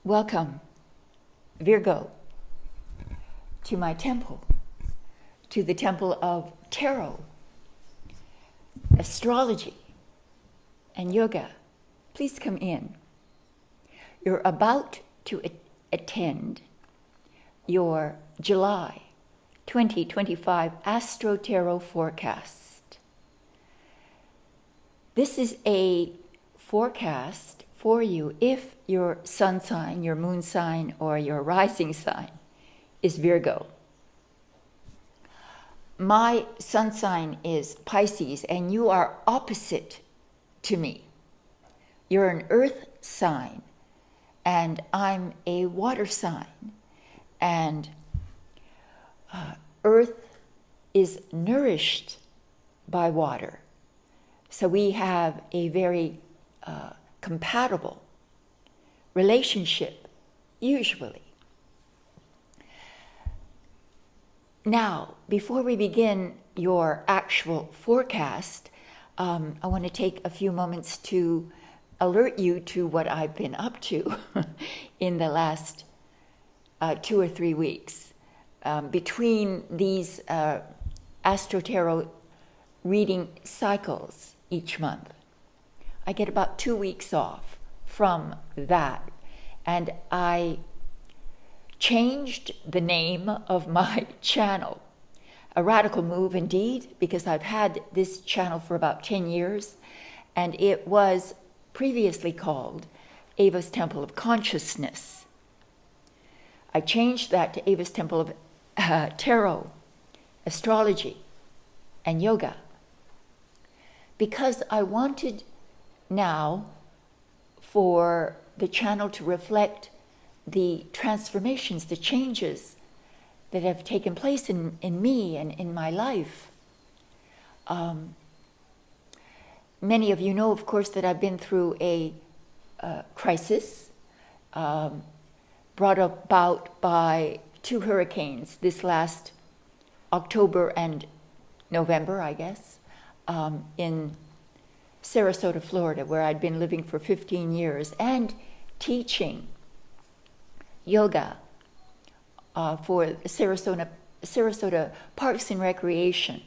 Welcome, Virgo, to my temple, to the temple of tarot, astrology, and yoga. Please come in. You're about to attend your July 2025 Astro Tarot forecast. This is a forecast for you if your sun sign, your moon sign, or your rising sign is Virgo. My sun sign is Pisces, and you are opposite to me. You're an earth sign, and I'm a water sign. And earth is nourished by water. So we have a very compatible relationship, usually. Now, before we begin your actual forecast, I want to take a few moments to alert you to what I've been up to in the last 2 or 3 weeks. Between these Astro Tarot reading cycles each month, I get about 2 weeks off from that. And I changed the name of my channel. A radical move indeed, because I've had this channel for about 10 years, and it was previously called Ava's Temple of Consciousness. I changed that to Ava's Temple of Tarot, Astrology, and Yoga, because I wanted now for the channel to reflect the transformations, the changes that have taken place in me and in my life. Many of you know, of course, that I've been through a crisis brought about by 2 hurricanes this last October and November, I guess, in Sarasota, Florida, where I'd been living for 15 years and teaching yoga for Sarasota Parks and Recreation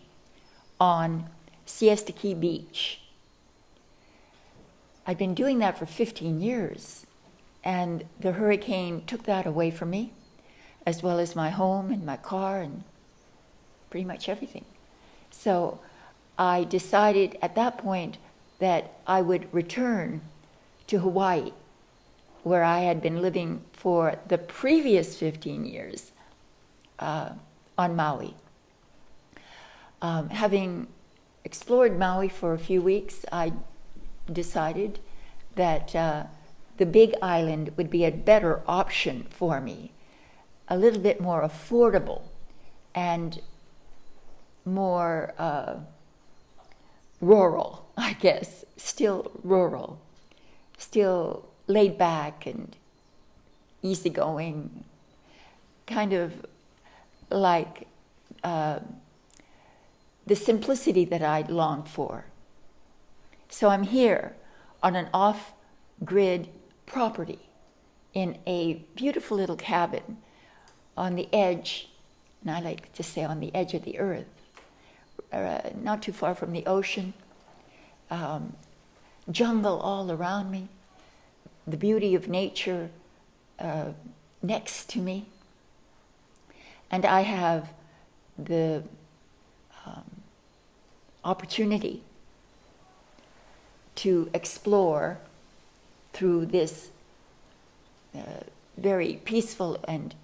on Siesta Key Beach. I'd been doing that for 15 years, and the hurricane took that away from me, as well as my home and my car and pretty much everything. So I decided at that point that I would return to Hawaii, where I had been living for the previous 15 years on Maui. Having explored Maui for a few weeks, I decided that the Big Island would be a better option for me, a little bit more affordable and more rural, I guess, still rural, still laid back and easygoing, kind of like the simplicity that I longed for. So I'm here on an off-grid property in a beautiful little cabin on the edge, and I like to say on the edge of the earth, not too far from the ocean, jungle all around me, the beauty of nature next to me, and I have the opportunity to explore through this very peaceful and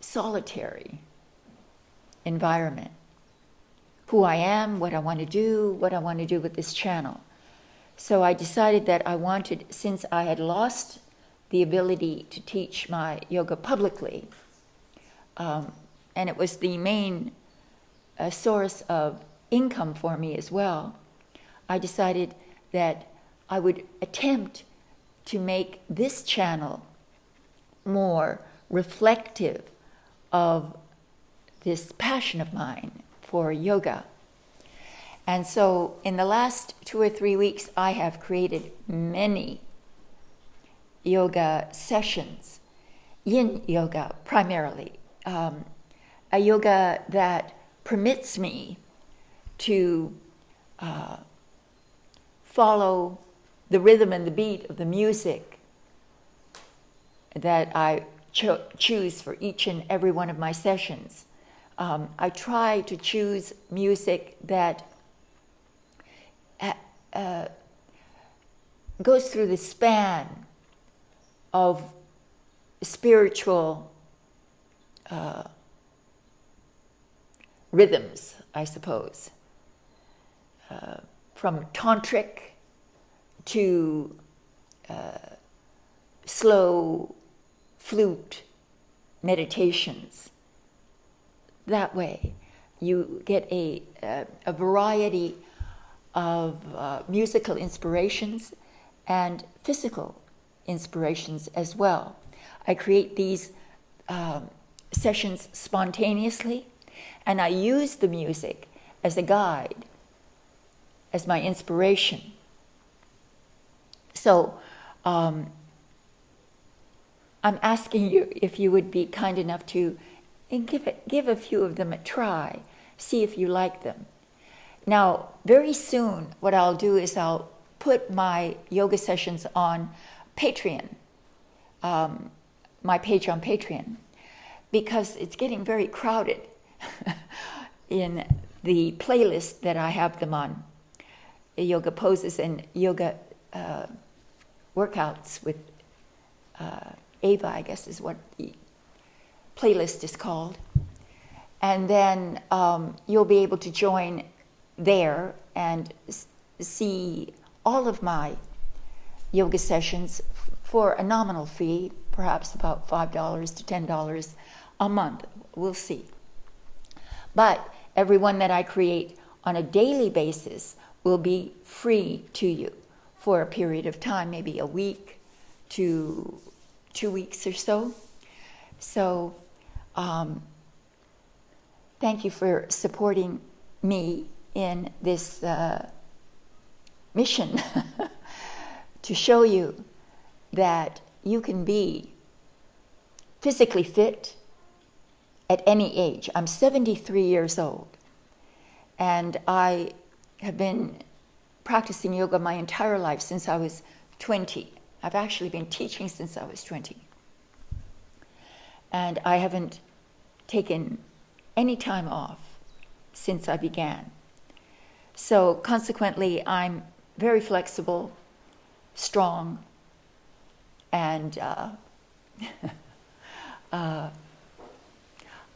solitary environment. Who I am, what I want to do, what I want to do with this channel. So I decided that I wanted, since I had lost the ability to teach my yoga publicly, and it was the main source of income for me as well, I decided that I would attempt to make this channel more reflective of this passion of mine for yoga. And so in the last 2 or 3 weeks, I have created many yoga sessions, yin yoga primarily, a yoga that permits me to follow the rhythm and the beat of the music that I choose for each and every one of my sessions. I try to choose music that goes through the span of spiritual rhythms, I suppose, from tantric to slow flute meditations. That way, you get a variety of musical inspirations and physical inspirations as well. I create these sessions spontaneously, and I use the music as a guide, as my inspiration. So I'm asking you if you would be kind enough to give a few of them a try, see if you like them. Now, very soon, what I'll do is I'll put my yoga sessions on Patreon, my page on Patreon, because it's getting very crowded in the playlist that I have them on, yoga poses and yoga workouts with Ava, I guess is what the playlist is called. And then you'll be able to join there and see all of my yoga sessions for a nominal fee, perhaps about $5 to $10 a month. We'll see. But every one that I create on a daily basis will be free to you for a period of time, maybe a week to 2 weeks or so. So thank you for supporting me in this mission to show you that you can be physically fit at any age. I'm 73 years old, and I have been practicing yoga my entire life since I was 20. I've actually been teaching since I was 20. And I haven't taken any time off since I began. So consequently, I'm very flexible, strong, and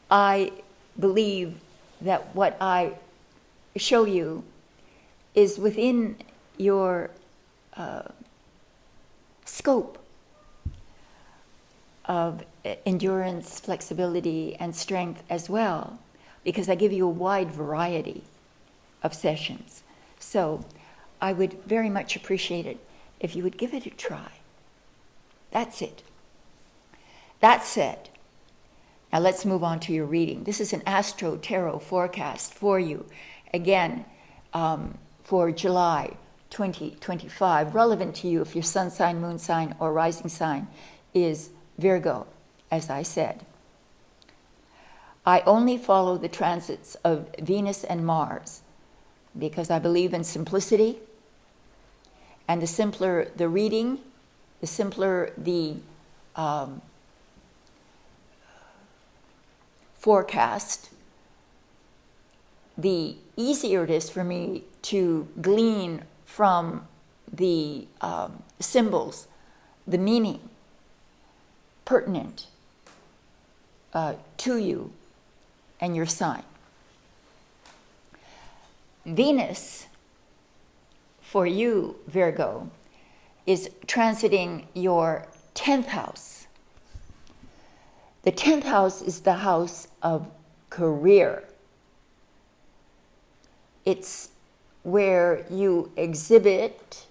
I believe that what I show you is within your scope of endurance, flexibility, and strength as well, because I give you a wide variety of sessions. So I would very much appreciate it if you would give it a try. That's it. That said, now let's move on to your reading. This is an Astro Tarot forecast for you, again, for July 2025, relevant to you if your sun sign, moon sign, or rising sign is Virgo, as I said. I only follow the transits of Venus and Mars because I believe in simplicity, and the simpler the reading, the simpler the forecast, the easier it is for me to glean from the symbols the meaning pertinent to you and your sign. Venus, for you, Virgo, is transiting your 10th house. The 10th house is the house of career. It's where you exhibit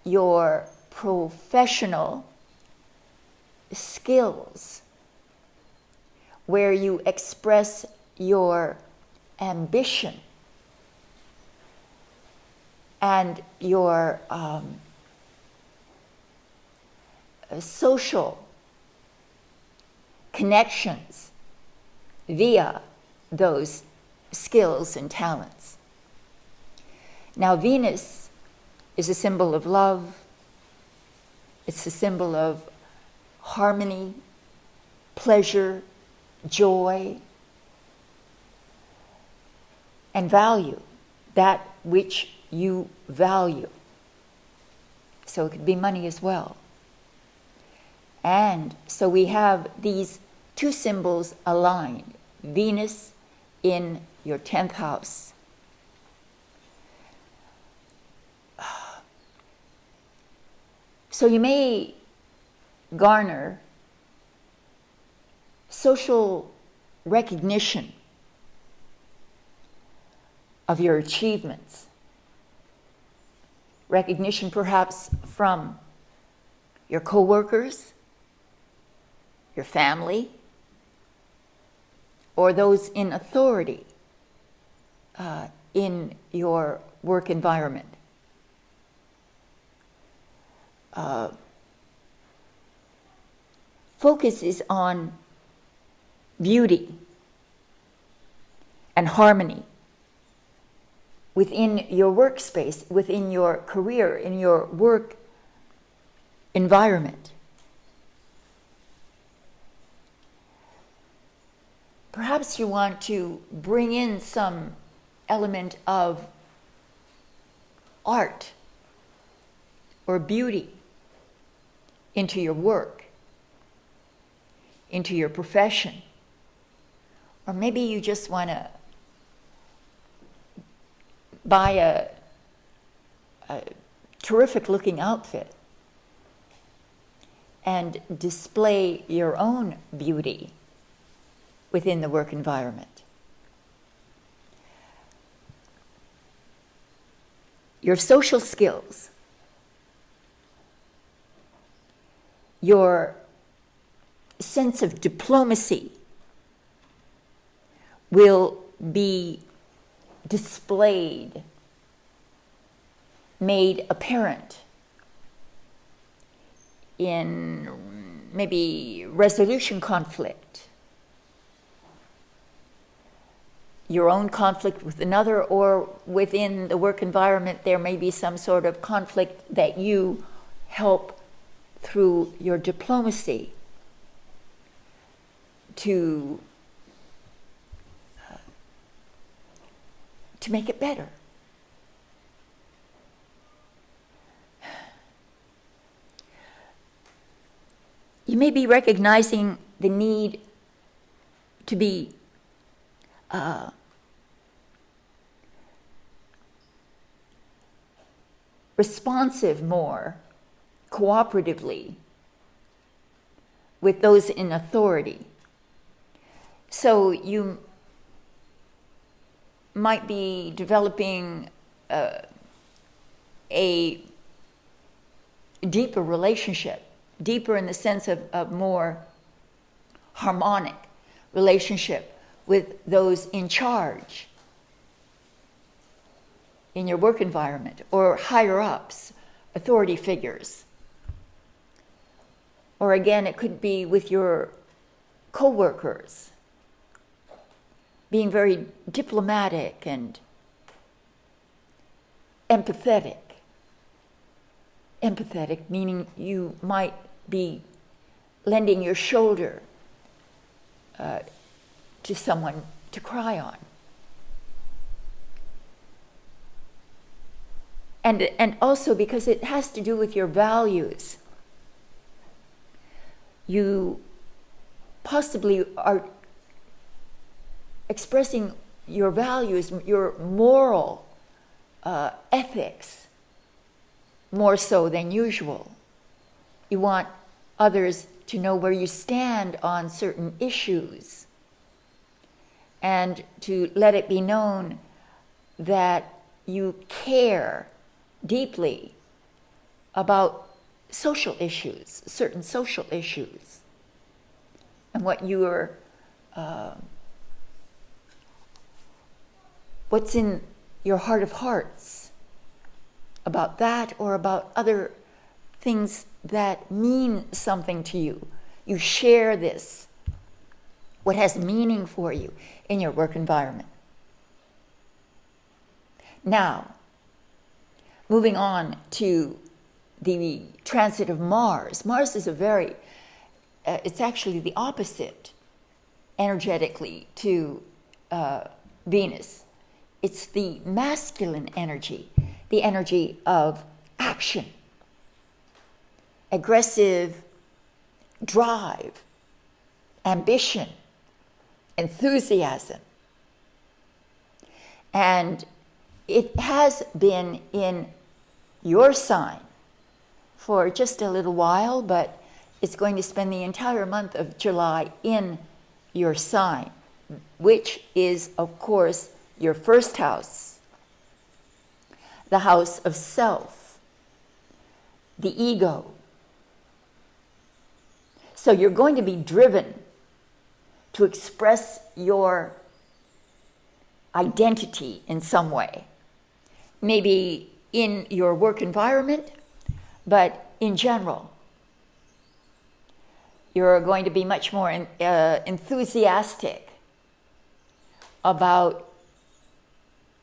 your professional skills, where you express your ambition, and your social connections via those skills and talents. Now, Venus is a symbol of love. It's a symbol of harmony, pleasure, joy, and value, that which you value. So it could be money as well. And so we have these two symbols aligned. Venus in your 10th house. So you may garner social recognition of your achievements. Recognition perhaps from your coworkers, your family, or those in authority in your work environment. Focus is on beauty and harmony within your workspace, within your career, in your work environment. Perhaps you want to bring in some element of art or beauty into your work, into your profession. Or maybe you just want to buy a terrific looking outfit and display your own beauty within the work environment. Your social skills, your sense of diplomacy will be displayed, made apparent in maybe resolution conflict, your own conflict with another, or within the work environment there may be some sort of conflict that you help through your diplomacy to make it better. You may be recognizing the need to be responsive more cooperatively with those in authority. So you might be developing a deeper relationship, deeper in the sense of a more harmonic relationship with those in charge in your work environment, or higher ups, authority figures. Or again, it could be with your co-workers, being very diplomatic and empathetic. Empathetic meaning you might be lending your shoulder to someone to cry on. And also because it has to do with your values. You possibly are expressing your values, your moral ethics, more so than usual. You want others to know where you stand on certain issues, and to let it be known that you care deeply about social issues, certain social issues, and what you're what's in your heart of hearts about that or about other things that mean something to you. You share this, what has meaning for you in your work environment. Now, moving on to the transit of Mars. Mars is it's actually the opposite energetically to Venus. It's the masculine energy, the energy of action, aggressive drive, ambition, enthusiasm. And it has been in your sign for just a little while, but it's going to spend the entire month of July in your sign, which is, of course, your first house, the house of self, the ego. So you're going to be driven to express your identity in some way. Maybe in your work environment, but in general. You're going to be much more enthusiastic about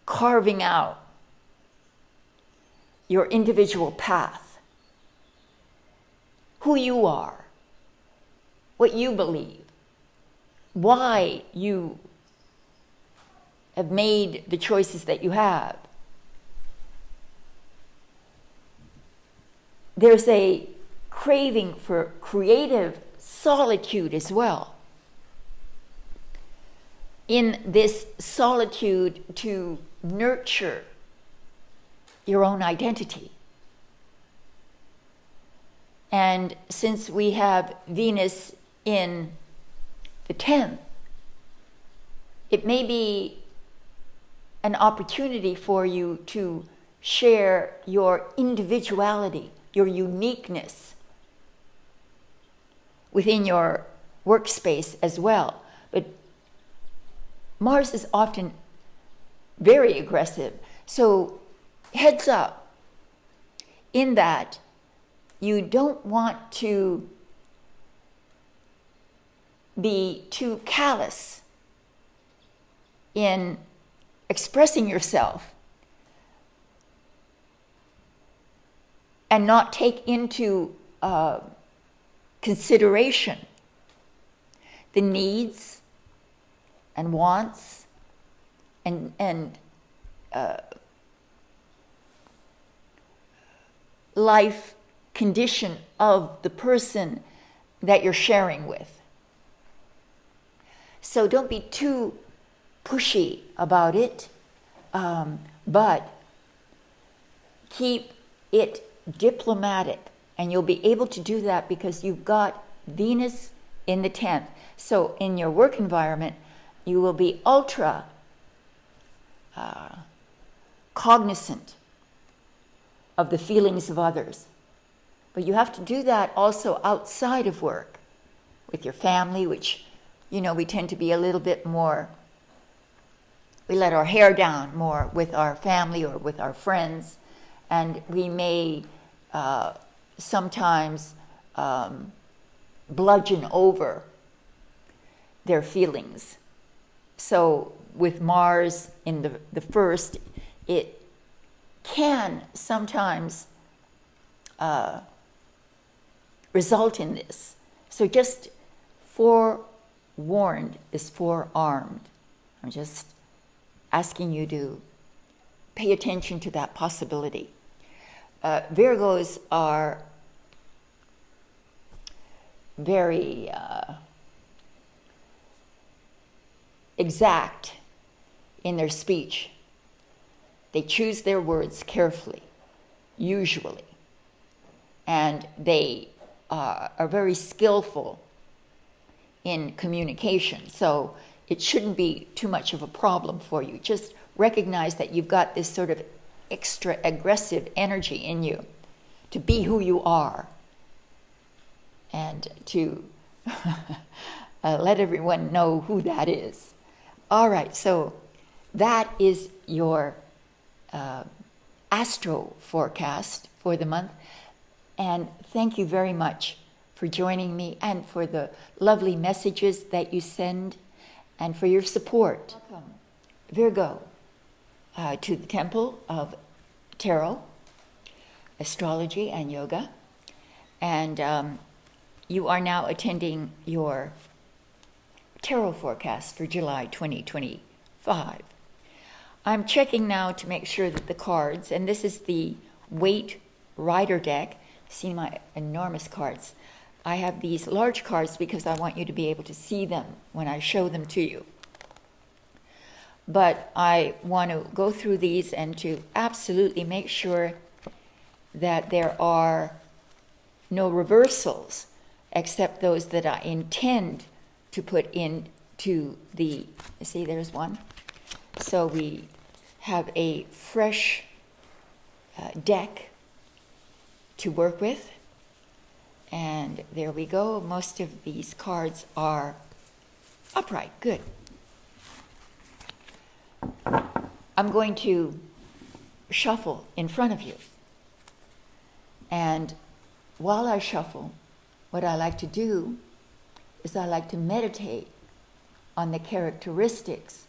carving out your individual path, who you are, what you believe, why you have made the choices that you have. There's a craving for creative solitude as well. In this solitude to nurture your own identity. And since we have Venus in the 10th, it may be an opportunity for you to share your individuality, your uniqueness within your workspace as well. But Mars is often very aggressive. So heads up in that you don't want to be too callous in expressing yourself and not take into consideration the needs and wants and life condition of the person that you're sharing with. So don't be too pushy about it, but keep it diplomatic. And you'll be able to do that because you've got Venus in the 10th. So in your work environment, you will be ultra cognizant of the feelings of others. But you have to do that also outside of work, with your family, which, we tend to be a little bit more, we let our hair down more with our family or with our friends, and we may sometimes bludgeon over their feelings. So with Mars in the first, it can sometimes result in this. So just forewarned is forearmed. I'm just asking you to pay attention to that possibility. Virgos are very exact in their speech. They choose their words carefully, usually. And they are very skillful in communication. So it shouldn't be too much of a problem for you. Just recognize that you've got this sort of extra aggressive energy in you to be who you are and to let everyone know who that is. All right, so that is your Astro forecast for the month. And thank you very much for joining me and for the lovely messages that you send and for your support. Welcome, Virgo, to the Temple of Tarot, Astrology, and Yoga. And you are now attending your tarot forecast for July 2025. I'm checking now to make sure that the cards, and this is the Weight Rider deck. See my enormous cards. I have these large cards because I want you to be able to see them when I show them to you. But I want to go through these and to absolutely make sure that there are no reversals except those that I intend to put into the, see, there's one. So we have a fresh deck to work with. And there we go. Most of these cards are upright. Good. I'm going to shuffle in front of you. And while I shuffle, what I like to do is I like to meditate on the characteristics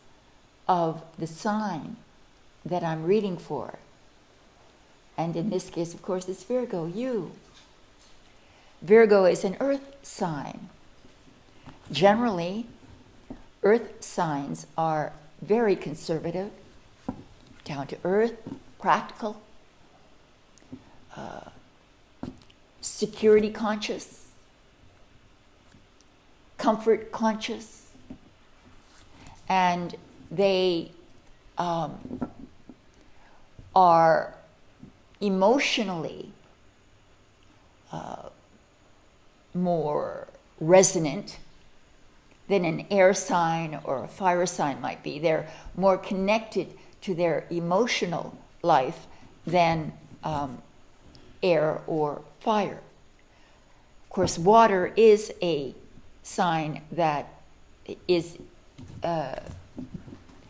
of the sign that I'm reading for. And in this case, of course, it's Virgo, you. Virgo is an earth sign. Generally, earth signs are very conservative, down to earth, practical, security conscious, comfort conscious, and they are emotionally more resonant than an air sign or a fire sign might be. They're more connected to their emotional life than air or fire. Of course, water is a sign that is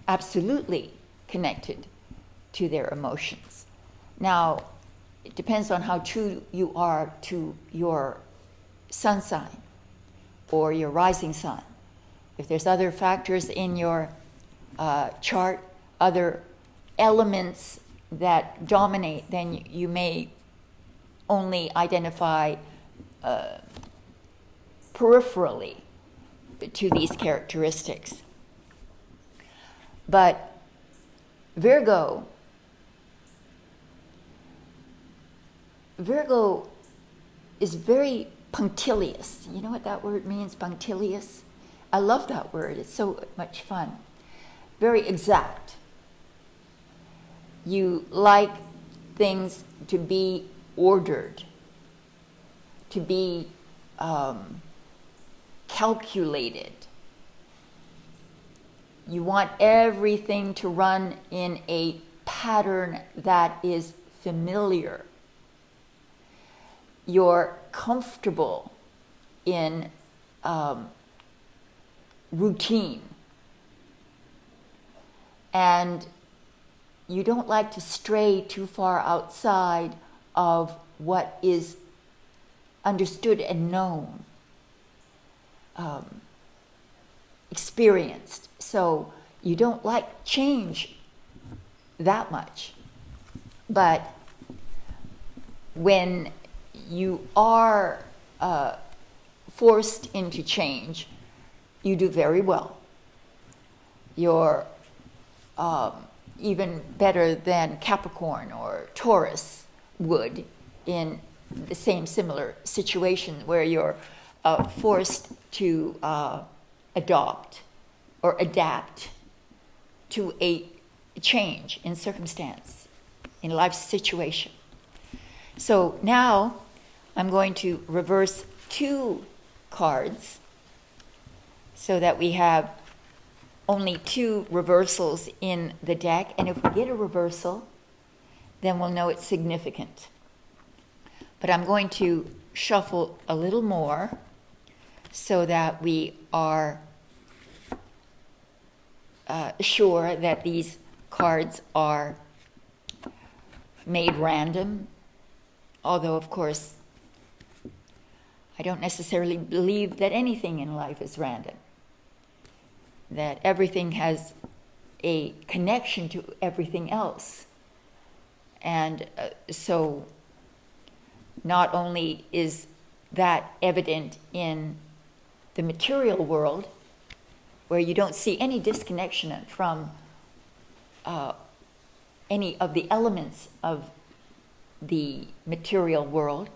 absolutely connected to their emotions. Now, it depends on how true you are to your sun sign or your rising sign. If there's other factors in your chart, other elements that dominate, then you may only identify peripherally to these characteristics. But Virgo is very punctilious. You know what that word means, punctilious? I love that word. It's so much fun. Very exact. You like things to be ordered, to be calculated. You want everything to run in a pattern that is familiar. You're comfortable in routine. And you don't like to stray too far outside of what is understood and known, experienced. So you don't like change that much. But when you are forced into change, you do very well. You're even better than Capricorn or Taurus would in the same similar situation where you're forced to adopt or adapt to a change in circumstance, in life situation. So now I'm going to reverse 2 cards so that we have only 2 reversals in the deck. And if we get a reversal, then we'll know it's significant. But I'm going to shuffle a little more so that we are sure that these cards are made random, although of course I don't necessarily believe that anything in life is random, that everything has a connection to everything else. And so not only is that evident in the material world, where you don't see any disconnection from any of the elements of the material world,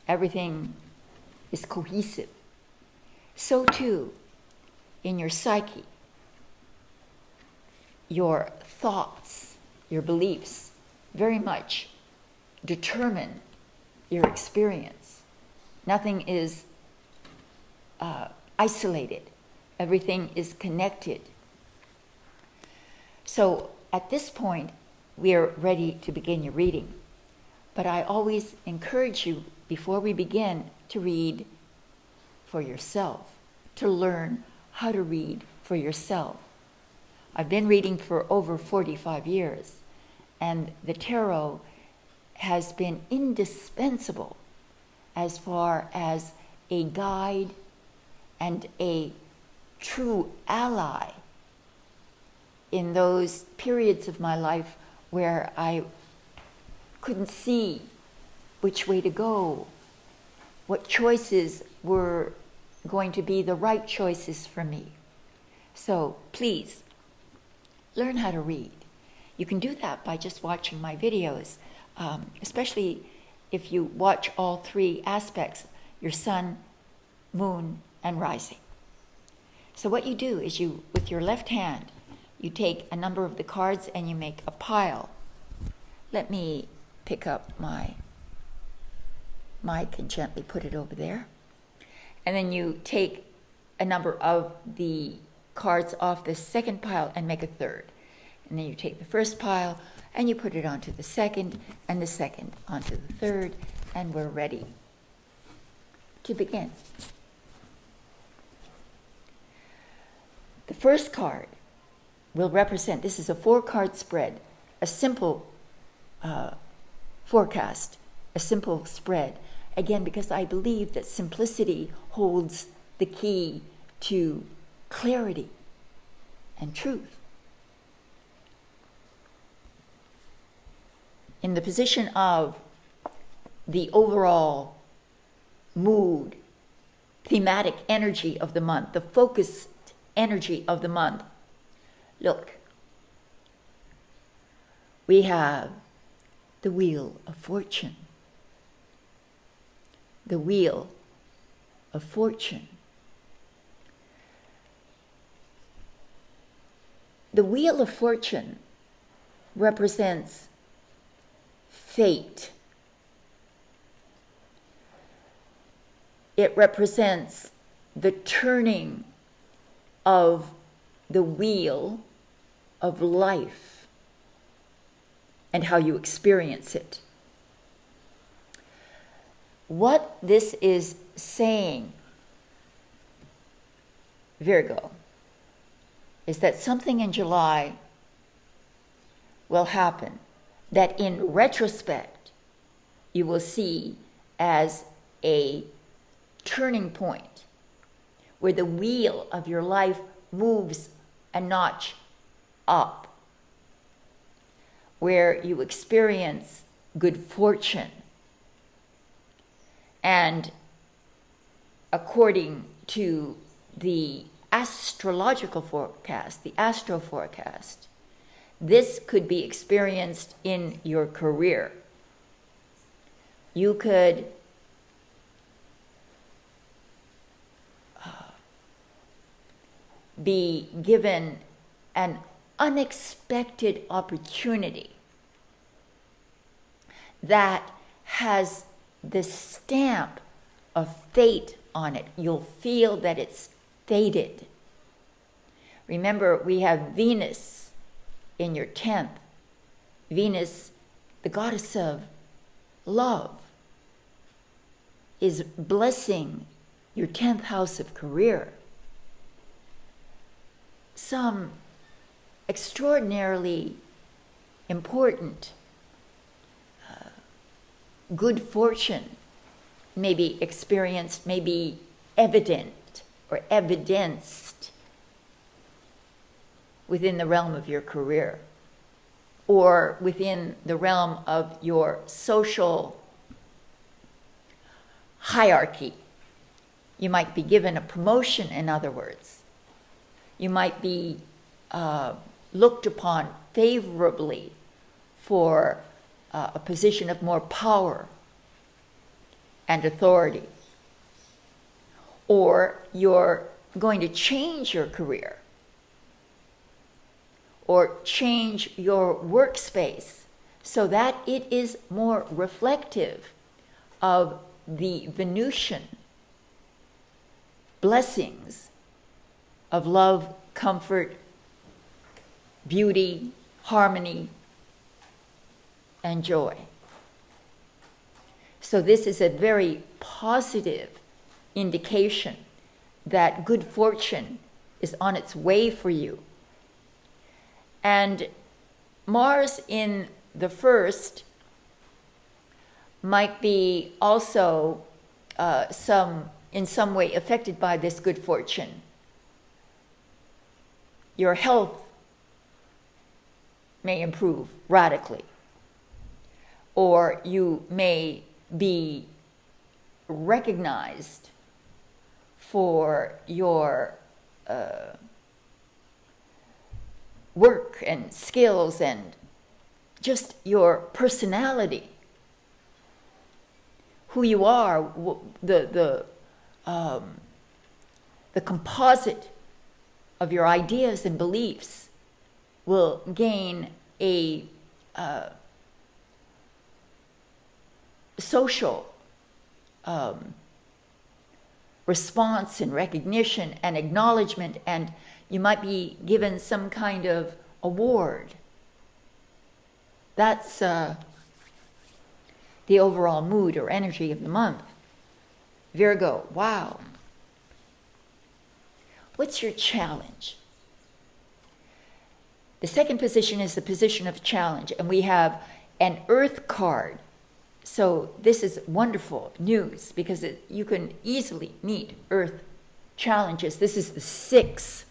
everything is cohesive. So too, in your psyche, your thoughts, your beliefs very much determine your experience. Nothing is isolated. Everything is connected. So at this point, we are ready to begin your reading. But I always encourage you, before we begin, to read for yourself, to learn how to read for yourself. I've been reading for over 45 years, and the tarot has been indispensable as far as a guide and a true ally in those periods of my life where I couldn't see which way to go, what choices were going to be the right choices for me. So please, learn how to read. You can do that by just watching my videos, especially if you watch all three aspects, your sun, moon, and rising. So what you do is you, with your left hand, you take a number of the cards and you make a pile. Let me pick up my mic and gently put it over there. And then you take a number of the cards off the second pile and make a third. And then you take the first pile and you put it onto the second, and the second onto the third, and we're ready to begin. The first card will represent, this is a 4-card spread, a simple forecast, a simple spread. Again, because I believe that simplicity holds the key to clarity and truth. In the position of the overall mood, thematic energy of the month, the focused energy of the month, look, we have the Wheel of Fortune. The Wheel of Fortune. The Wheel of Fortune represents fate. It represents the turning of the wheel of life and how you experience it. What this is saying, Virgo, is that something in July will happen that in retrospect you will see as a turning point where the wheel of your life moves a notch up, where you experience good fortune. And according to the astrological forecast, the Astro forecast, this could be experienced in your career. You could be given an unexpected opportunity that has the stamp of fate on it. You'll feel that it's fated. Remember, we have Venus in your 10th. Venus, the goddess of love, is blessing your 10th house of career. Some extraordinarily important good fortune may be experienced, may be evident or evidenced within the realm of your career or within the realm of your social hierarchy. You might be given a promotion, in other words. You might be looked upon favorably for a position of more power and authority. Or you're going to change your career or change your workspace so that it is more reflective of the Venusian blessings of love, comfort, beauty, harmony, and joy. So this is a very positive indication that good fortune is on its way for you. And Mars in the first might be also in some way affected by this good fortune. Your health may improve radically, or you may be recognized for your work and skills and just your personality, who you are, the composite of your ideas and beliefs will gain a social response and recognition and acknowledgement, and you might be given some kind of award. That's the overall mood or energy of the month. Virgo, wow. What's your challenge? The second position is the position of challenge, and we have an Earth card. So this is wonderful news because you can easily meet Earth challenges. This is the 6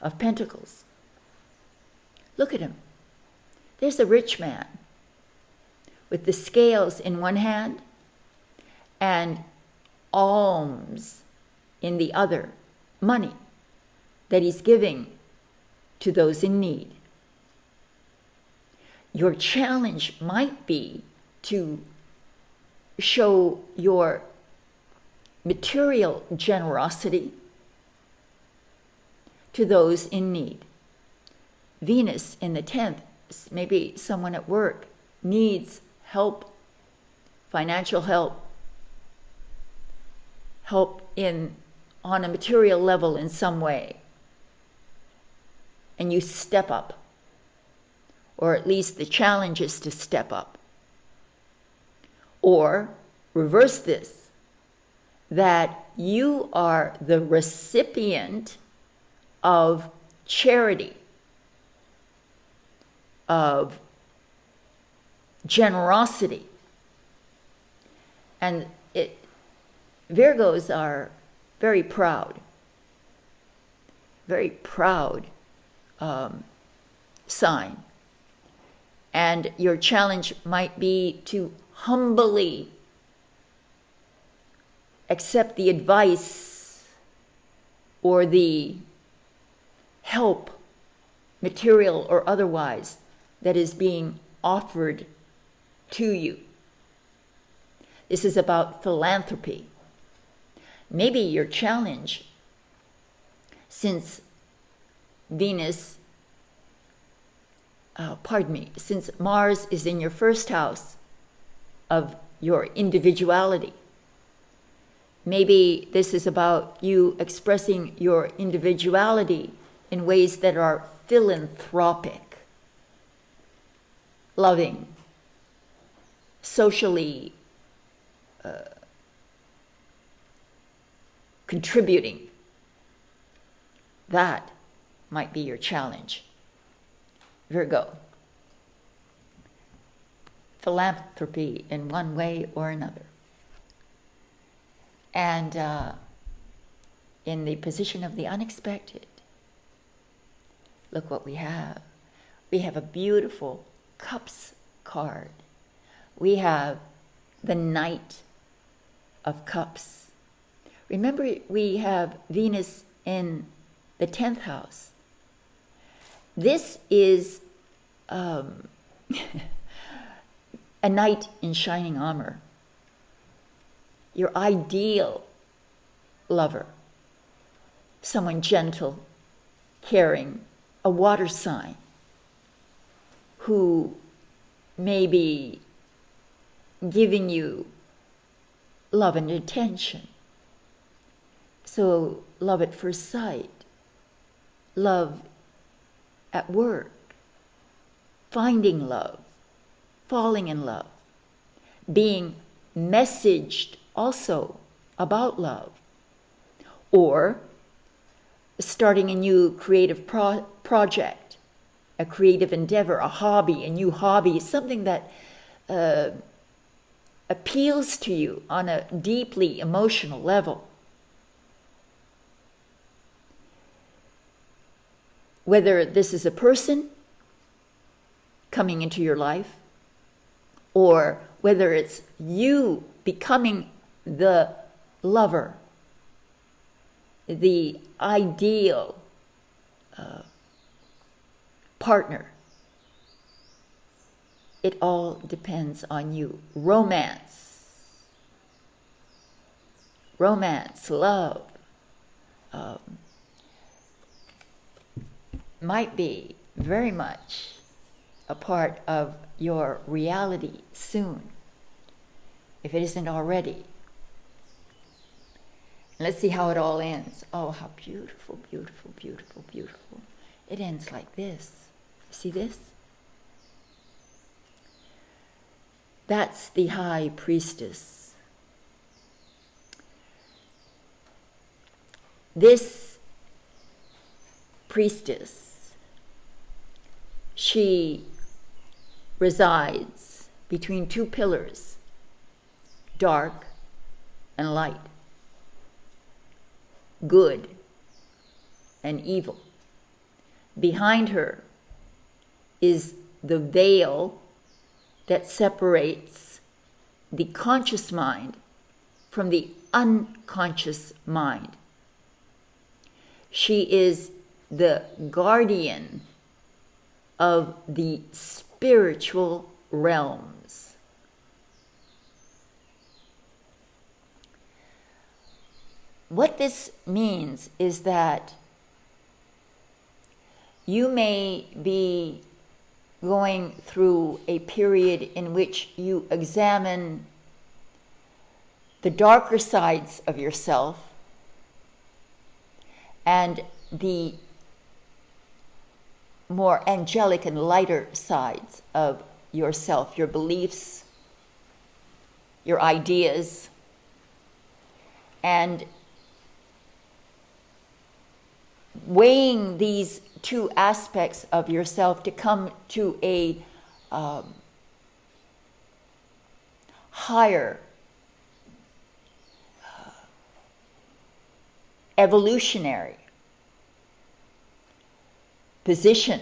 of Pentacles. Look at him. There's a rich man with the scales in one hand and alms in the other, money that he's giving to those in need. Your challenge might be to show your material generosity to those in need. Venus in the 10th, maybe someone at work needs help, financial help, help on a material level in some way, and you step up, or at least the challenge is to step up. Or reverse this, that you are the recipient of charity, of generosity. And Virgos are very proud sign. And your challenge might be to humbly accept the advice or the help, material or otherwise, that is being offered to you. This is about philanthropy. Maybe your challenge, since since Mars is in your first house of your individuality, maybe this is about you expressing your individuality in ways that are philanthropic, loving, socially contributing. That might be your challenge, Virgo. philanthropy in one way or another. And in the position of the unexpected, look what we have. We have a beautiful Cups card. We have the Knight of Cups. Remember, we have Venus in the 10th house. This is a knight in shining armor. Your ideal lover. Someone gentle, caring, a water sign who may be giving you love and attention. So, love at first sight, love at work, finding love, falling in love, being messaged also about love, or starting a new creative project, a creative endeavor, a hobby, a new hobby, something that appeals to you on a deeply emotional level. Whether this is a person coming into your life, or whether it's you becoming the lover, the ideal partner. It all depends on you. Romance, love, might be very much a part of your reality soon, if it isn't already. Let's see how it all ends. Oh, how beautiful, beautiful, beautiful, beautiful. It ends like this. See this? That's the High Priestess. This priestess, she resides between two pillars, dark and light, good and evil. Behind her is the veil that separates the conscious mind from the unconscious mind. She is the guardian of the spiritual realms. What this means is that you may be going through a period in which you examine the darker sides of yourself and the more angelic and lighter sides of yourself, your beliefs, your ideas, and weighing these two aspects of yourself to come to a higher evolutionary position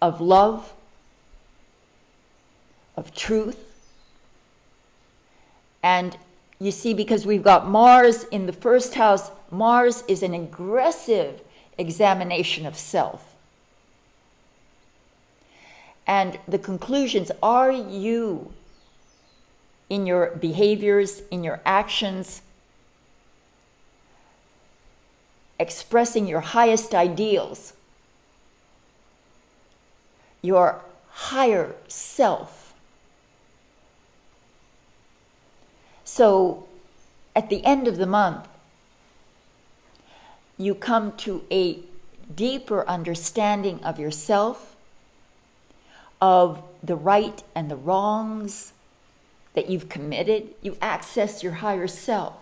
of love, of truth. And you see, because we've got Mars in the first house, Mars is an aggressive examination of self. And the conclusions, are you, in your behaviors, in your actions, expressing your highest ideals, your higher self? So at the end of the month, you come to a deeper understanding of yourself, of the right and the wrongs that you've committed. You access your higher self.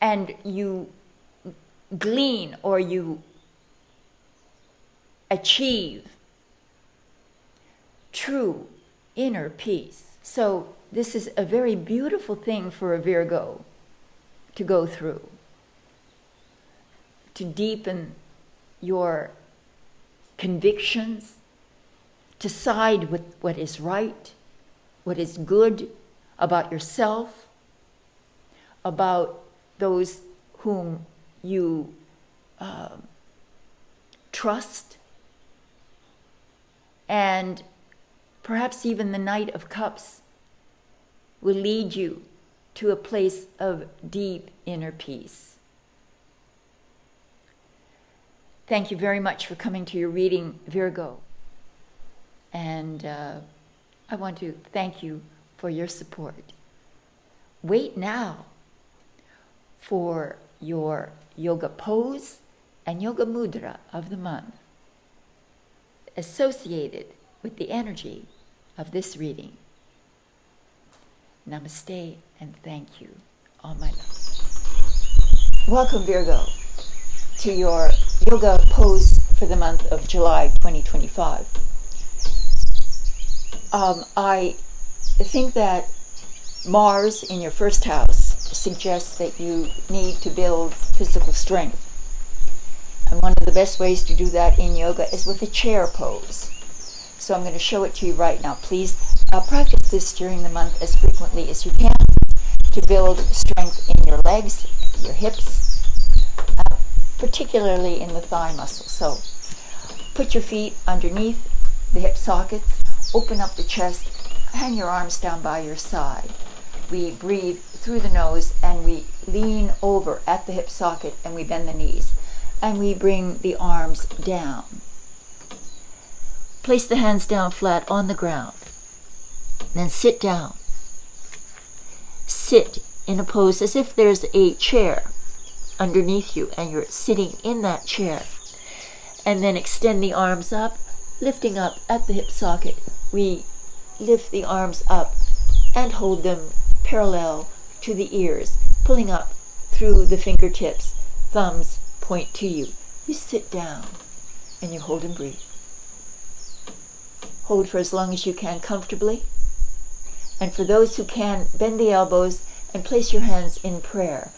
And you glean, or you achieve true inner peace. So this is a very beautiful thing for a Virgo to go through, to deepen your convictions, to side with what is right, what is good about yourself, about those whom you trust, and perhaps even the Knight of Cups will lead you to a place of deep inner peace. Thank you very much for coming to your reading, Virgo. And I want to thank you for your support. Wait now for your yoga pose and yoga mudra of the month associated with the energy of this reading. Namaste and thank you. All my love. Welcome, Virgo, to your yoga pose for the month of July 2025. I think that Mars in your first house suggests that you need to build physical strength. And one of the best ways to do that in yoga is with a chair pose. So I'm going to show it to you right now. Please practice this during the month as frequently as you can to build strength in your legs, your hips, particularly in the thigh muscle. So put your feet underneath the hip sockets, open up the chest, hang your arms down by your side. We breathe through the nose and we lean over at the hip socket and we bend the knees. And we bring the arms down. Place the hands down flat on the ground. Then sit down. Sit in a pose as if there's a chair underneath you and you're sitting in that chair. And then extend the arms up, lifting up at the hip socket. We lift the arms up and hold them parallel to the ears, pulling up through the fingertips, thumbs point to you. You sit down and you hold and breathe. Hold for as long as you can comfortably. And for those who can, bend the elbows and place your hands in prayer.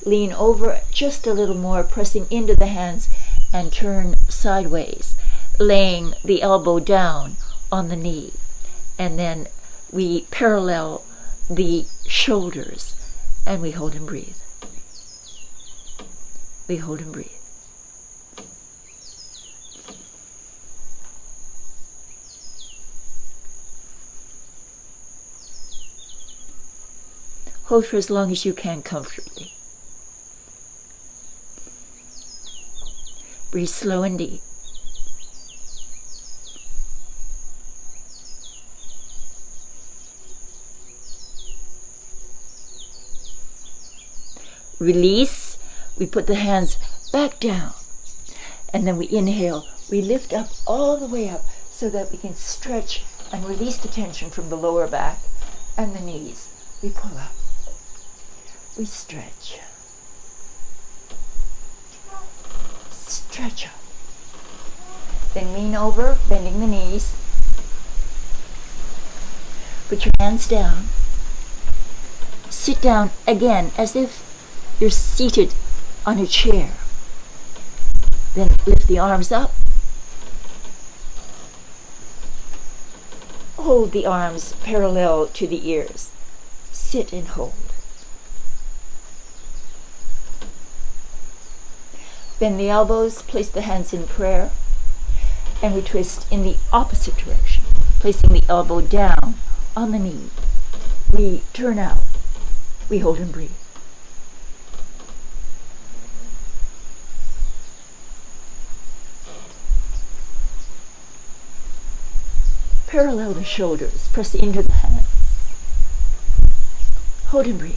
Lean over just a little more, pressing into the hands and turn sideways, laying the elbow down on the knee. And then we parallel the shoulders and we hold and breathe. We hold and breathe. Hold for as long as you can comfortably. Breathe slow and deep. Release. We put the hands back down. And then we inhale. We lift up all the way up so that we can stretch and release the tension from the lower back and the knees. We pull up. We stretch. Stretch up. Then lean over, bending the knees. Put your hands down. Sit down again as if you're seated on a chair. Then lift the arms up. Hold the arms parallel to the ears. Sit and hold. Bend the elbows, place the hands in prayer, and we twist in the opposite direction, placing the elbow down on the knee. We turn out. We hold and breathe. Parallel the shoulders, press into the hands. Hold and breathe.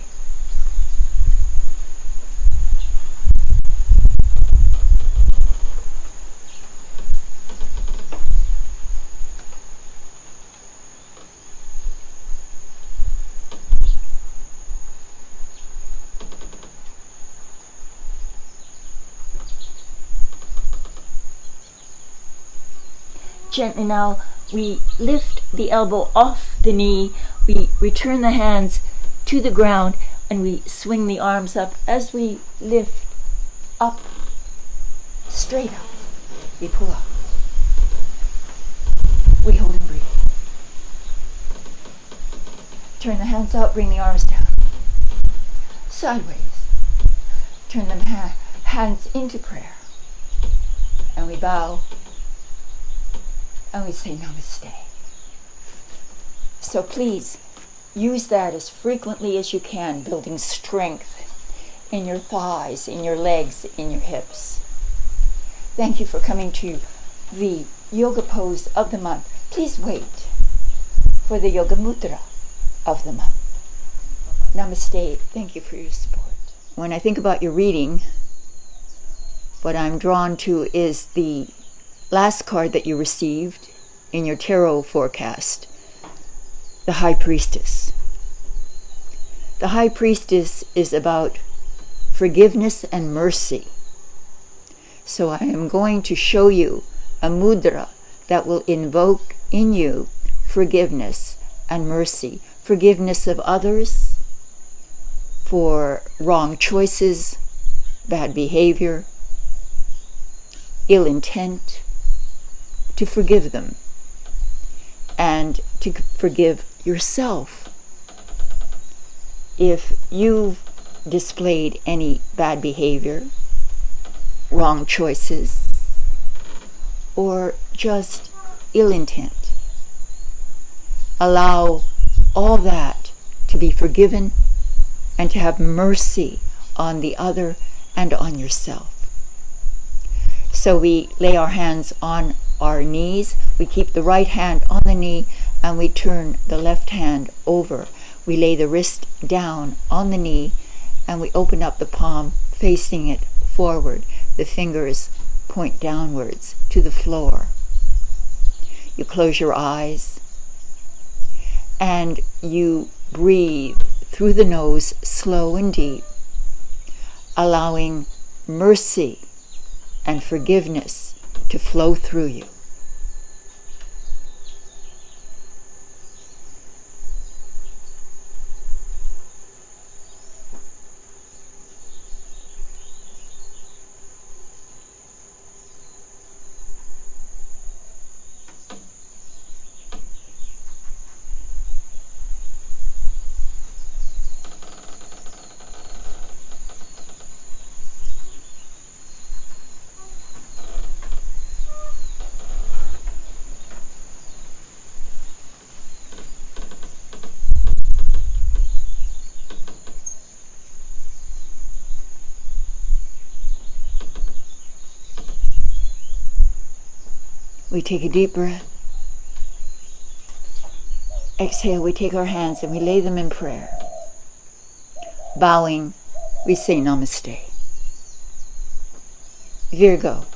Gently now, we lift the elbow off the knee, we return the hands to the ground, and we swing the arms up as we lift up, straight up. We pull up. We hold and breathe. Turn the hands out, bring the arms down. Sideways. Turn the hands into prayer. And we bow. And we say namaste. So please, use that as frequently as you can, building strength in your thighs, in your legs, in your hips. Thank you for coming to the yoga pose of the month. Please wait for the yoga mudra of the month. Namaste. Thank you for your support. When I think about your reading, what I'm drawn to is the last card that you received in your tarot forecast, the High Priestess. The High Priestess is about forgiveness and mercy. So I am going to show you a mudra that will invoke in you forgiveness and mercy. Forgiveness of others for wrong choices, bad behavior, ill intent, to forgive them, and to forgive yourself if you've displayed any bad behavior, wrong choices, or just ill intent. Allow all that to be forgiven and to have mercy on the other and on yourself. So we lay our hands on our knees, we keep the right hand on the knee, and we turn the left hand over. We lay the wrist down on the knee, and we open up the palm facing it forward. The fingers point downwards to the floor. You close your eyes, and you breathe through the nose, slow and deep, allowing mercy and forgiveness to flow through you. We take a deep breath. Exhale, we take our hands and we lay them in prayer. Bowing, we say namaste. Virgo,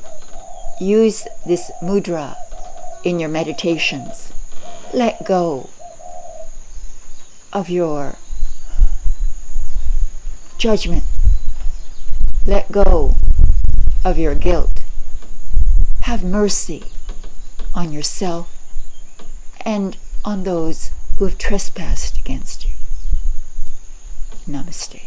use this mudra in your meditations. Let go of your judgment. Let go of your guilt. Have mercy on yourself and on those who have trespassed against you. Namaste.